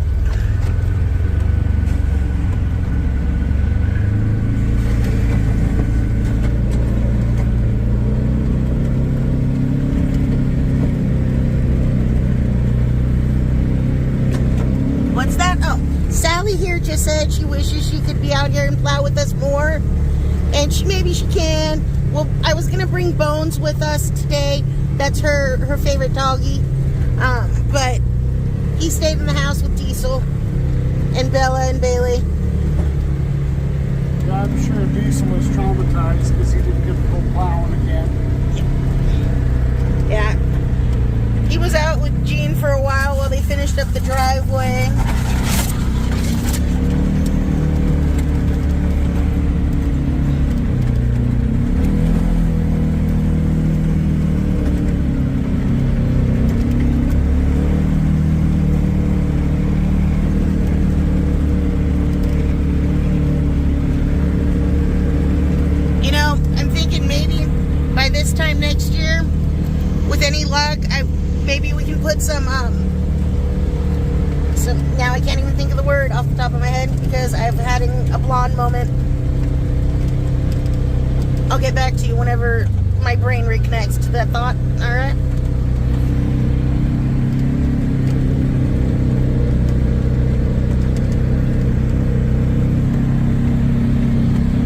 S1: What's that? Oh, Sally Sally here just said she wishes she could be out here and plow with us more. And maybe she can. Well, I was going to bring Bones with us today. That's her favorite doggy. But he stayed in the house with Diesel and Bella and Bailey.
S2: Yeah, I'm sure Diesel was traumatized because he didn't get to go plowing again.
S1: Yeah. He was out with Gene for a while they finished up the driveway. Maybe we can put some, now I can't even think of the word off the top of my head because I'm having a blonde moment. I'll get back to you whenever my brain reconnects to that thought, alright?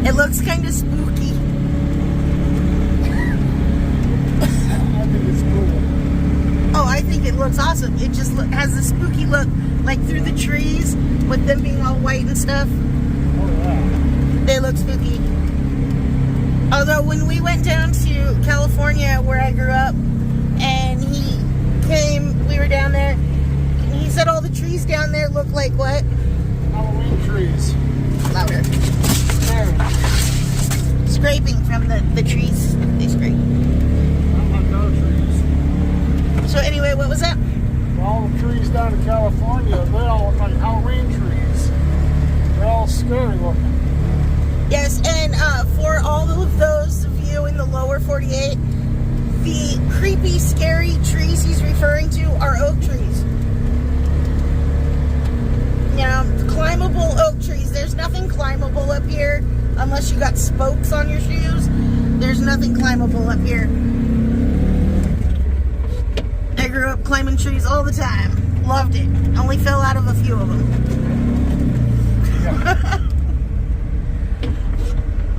S1: It looks kind of spooky.
S2: I think it's cool.
S1: Oh, I think it looks awesome. It just has a spooky look, like through the trees, with them being all white and stuff.
S2: Oh, yeah.
S1: They look spooky. Although, when we went down to California, where I grew up, and he came, we were down there, and he said all the trees down there look like what?
S2: Halloween trees.
S1: Louder.
S2: There.
S1: Scraping from the trees. They scrape.
S2: Not like our trees.
S1: So anyway, what was that?
S2: All the trees down in California, they all look like Halloween trees. They're all scary looking.
S1: Yes, and for all of those of you in the lower 48, the creepy, scary trees he's referring to are oak trees. You know, climbable oak trees. There's nothing climbable up here unless you got spokes on your shoes. There's nothing climbable up here. I grew up climbing trees all the time. Loved it. Only fell out of a few of them.
S2: Yeah.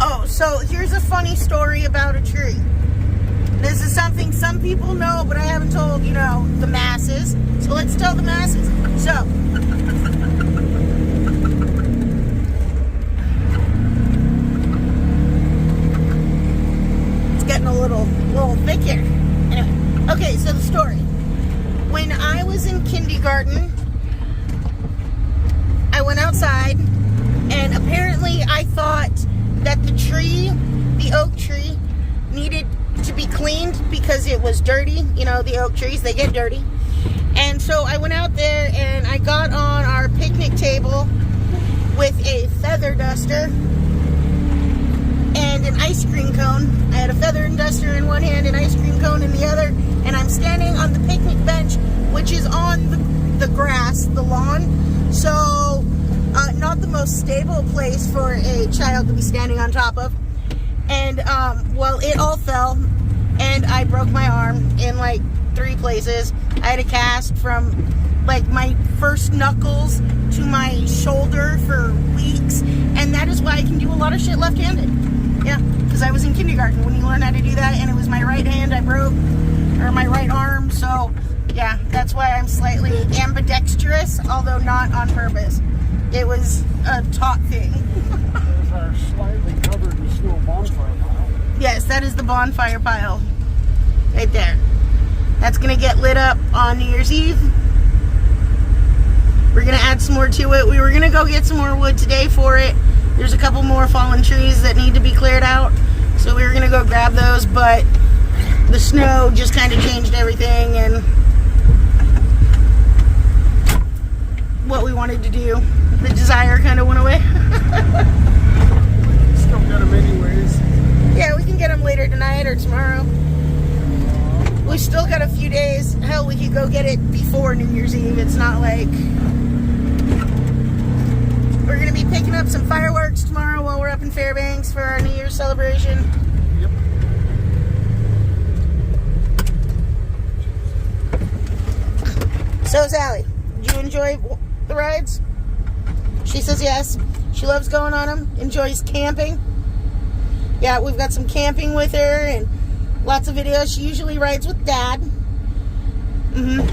S1: Oh, so here's a funny story about a tree. This is something some people know, but I haven't told, the masses. So let's tell the masses. So, it's getting a little thick here. Anyway, okay, so the story. When I was in kindergarten, I went outside, and apparently I thought that the tree, the oak tree, needed to be cleaned because it was dirty. The oak trees, they get dirty. And so I went out there and I got on our picnic table with a feather duster and an ice cream cone. I had a feather duster in one hand and ice cream cone in the other, and I'm standing on the picnic bench, which is on the grass, the lawn. So not the most stable place for a child to be standing on top of. And it all fell, and I broke my arm in like 3 places. I had a cast from like my first knuckles to my shoulder for weeks, and that is why I can do a lot of shit left-handed. Yeah, because I was in kindergarten when you learn how to do that, and it was my right hand I broke, or my right arm. So yeah, that's why I'm slightly ambidextrous, although not on purpose. It was a taught thing.
S2: Those are slightly covered in snow bonfire pile.
S1: Yes, that is the bonfire pile. Right there. That's going to get lit up on New Year's Eve. We're going to add some more to it. We were going to go get some more wood today for it. There's a couple more fallen trees that need to be cleared out. So we were going to go grab those, but the snow just kind of changed everything, and what we wanted to do, the desire kind of went away.
S2: Still get them anyways.
S1: Yeah, we can get them later tonight or tomorrow. We still got a few days. Hell, we could go get it before New Year's Eve. It's not like... We're going to be picking up some fireworks tomorrow while we're up in Fairbanks for our New Year's celebration.
S2: Yep.
S1: So, Sally, did you enjoy the rides? She says yes. She loves going on them, enjoys camping. Yeah, we've got some camping with her and lots of videos. She usually rides with Dad.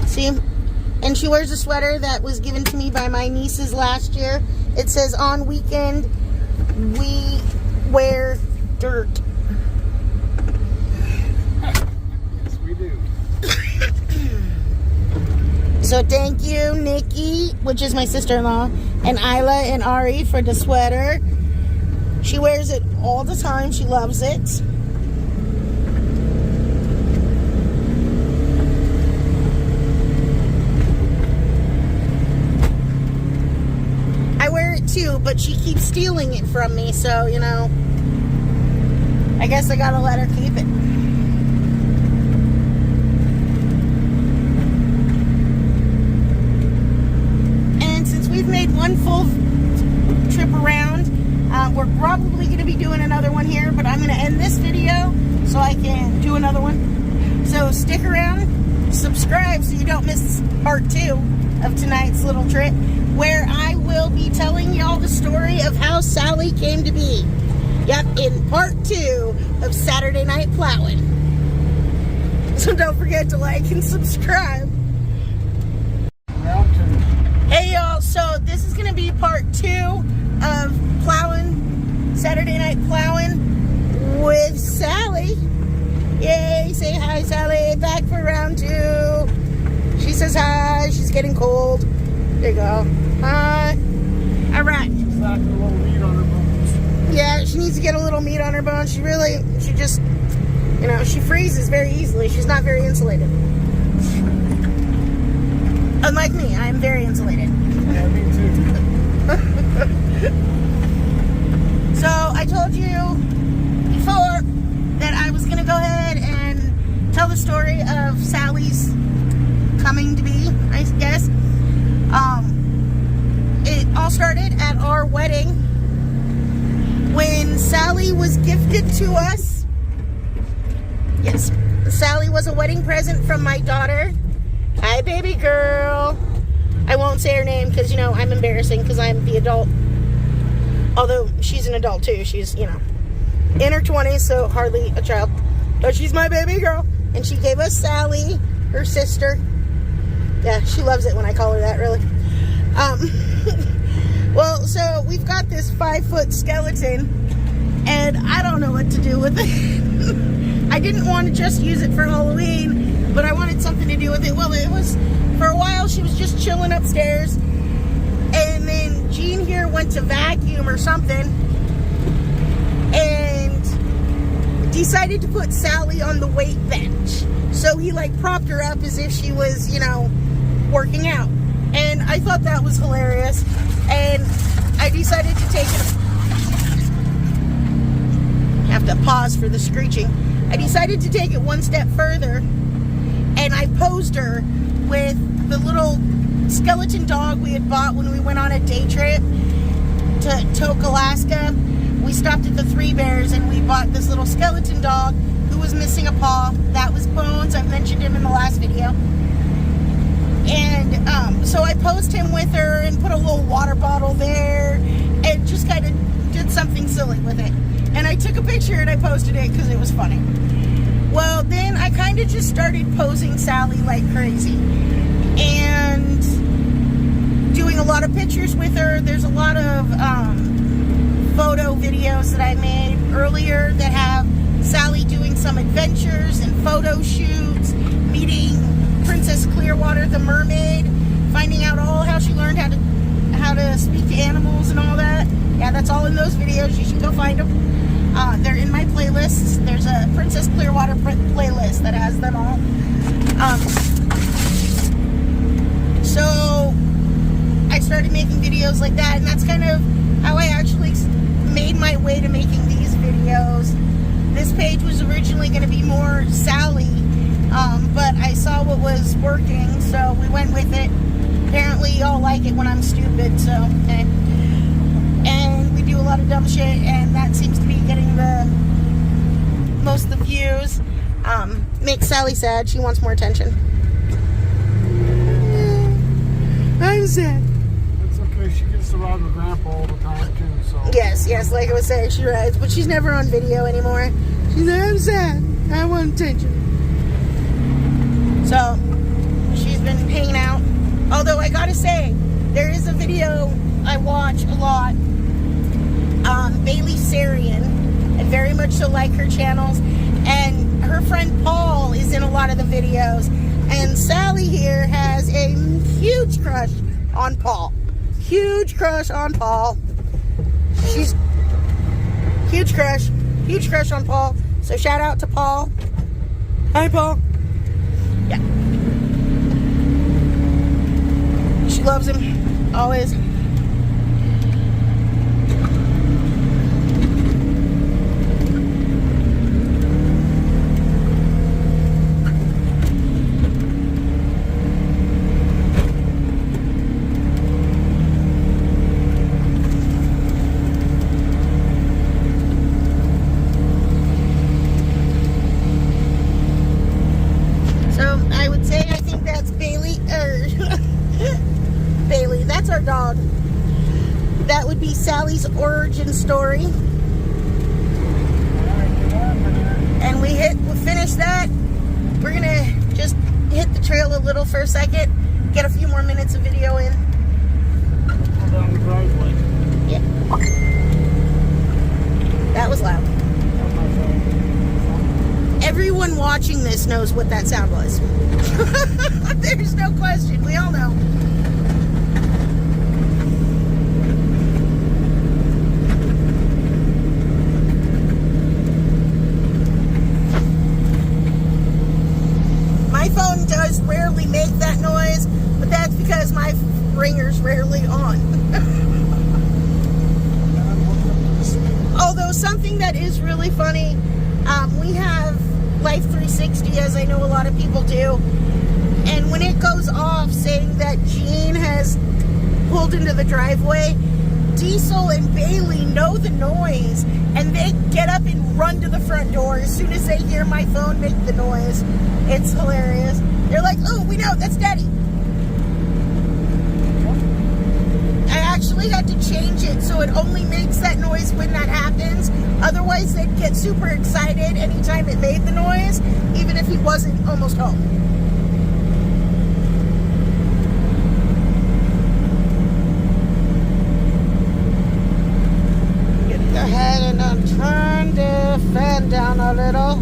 S1: See? And she wears a sweater that was given to me by my nieces last year. It says, on weekend, we wear dirt.
S2: Yes, we do.
S1: So thank you, Nikki, which is my sister-in-law, and Isla and Ari for the sweater. She wears it all the time. She loves it. I wear it too, but she keeps stealing it from me, so, you know, I guess I gotta let her keep it. We've made one full trip around. We're probably going to be doing another one here, but I'm going to end this video so I can do another one. So stick around, subscribe so you don't miss part 2 of tonight's little trip, where I will be telling y'all the story of how Sally came to be. Yep, in part 2 of Saturday Night Plowing. So don't forget to like and subscribe. Hey y'all, so this is going to be part 2 of plowing, Saturday Night Plowing with Sally. Yay, say hi Sally, back for round 2. She says hi, she's getting cold. There you go. Hi. Alright.
S2: She's not a little meat on her bones.
S1: Yeah, she needs to get a little meat on her bones. She just, you know, she freezes very easily. She's not very insulated. Unlike me, I am very insulated.
S2: Yeah, me too.
S1: So I told you before that I was going to go ahead and tell the story of Sally's coming to be, I guess. It all started at our wedding when Sally was gifted to us. Yes, Sally was a wedding present from my daughter. Hi, baby girl. I won't say her name because, you know, I'm embarrassing because I'm the adult. Although she's an adult too. She's, you know, in her 20s, so hardly a child. But she's my baby girl. And she gave us Sally, her sister. Yeah, she loves it when I call her that, really. Well, so we've got this 5-foot skeleton, and I don't know what to do with it. I didn't want to just use it for Halloween, but I wanted something to do with it. Well, it was, for a while, she was just chilling upstairs, and then Gene here went to vacuum or something, and decided to put Sally on the weight bench. So he, like, propped her up as if she was, you know, working out. And I thought that was hilarious, and I decided to take it. I have to pause for the screeching. I decided to take it one step further, and I posed her with the little skeleton dog we had bought when we went on a day trip to Tok, Alaska. We stopped at the Three Bears, and we bought this little skeleton dog who was missing a paw. That was Bones. I mentioned him in the last video. And so I posed him with her and put a little water bottle there and just kind of did something silly with it. And I took a picture and I posted it because it was funny. Well, then I kind of just started posing Sally like crazy and doing a lot of pictures with her. There's a lot of photo videos that I made earlier that have Sally doing some adventures and photo shoots, meeting Princess Clearwater the mermaid, finding out all how she learned how to speak to animals and all that. Yeah, that's all in those videos. You should go find them. They're in my playlists. There's a Princess Clearwater playlist that has them all. So I started making videos like that, and that's kind of how I actually made my way to making these videos. This page was originally going to be more Sally, but I saw what was working, so we went with it. Apparently y'all like it when I'm stupid, so okay. And we do a lot of dumb shit, and that seems to be getting the most of the views. Makes Sally sad. She wants more attention. I'm sad.
S2: It's okay. She gets to to ride with Grandpa all the time too. So
S1: Yes, like I was saying, she rides, but she's never on video anymore. She's like, I'm sad. I want attention. So she's been hanging out. Although I gotta say, there is a video I watch a lot. Bailey Sarian. I very much so like her channels. And her friend Paul is in a lot of the videos. And Sally here has a huge crush on Paul. Huge crush on Paul. She's huge crush on Paul. So shout out to Paul. Hi, Paul. Yeah. She loves him. Always. That's our dog. That would be Sally's origin story. And we finished that. We're gonna just hit the trail a little for a second, get a few more minutes of video in.
S2: Down the driveway.
S1: Yeah. That was loud. Everyone watching this knows what that sound was. There's no question. We all know. My phone does rarely make that noise, but that's because my ringer's rarely on. Although something that is really funny, we have Life 360, as I know a lot of people do, and when it goes off saying that Jean has pulled into the driveway, Diesel and Bailey know the noise, and they get up and run to the front door as soon as they hear my phone make the noise. It's hilarious. They're like, oh, we know, that's Daddy. I actually had to change it so it only makes that noise when that happens. Otherwise, they'd get super excited anytime it made the noise, even if he wasn't almost home. Get ahead and I'm trying to fan down a little,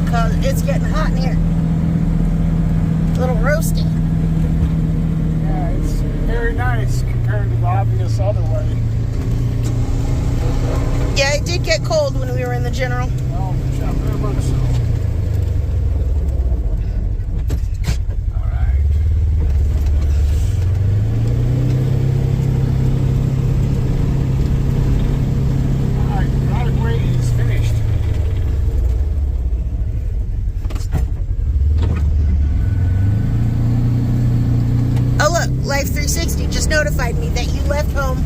S1: because it's getting hot in here. A little roasty.
S2: Yeah, it's very nice compared to the obvious other way.
S1: Yeah, it did get cold when we were in the general.
S2: Oh, yeah, very much so. All right. All right, the driveway is finished.
S1: Oh look, Life 360 just notified me that you left home.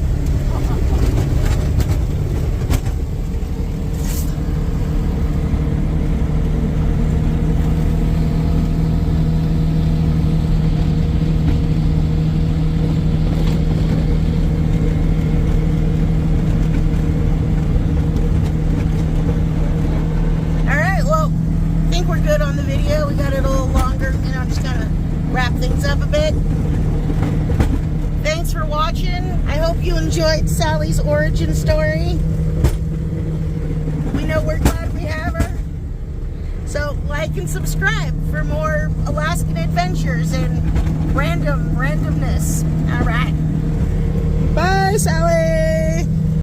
S1: Alright, well, I think we're good on the video. We got it a little longer, and I'm just gonna wrap things up a bit. Thanks for watching. I hope you enjoyed Sally's origin story. We know we're glad we have her. So like and subscribe for more Alaskan adventures and randomness. All right. Bye, Sally.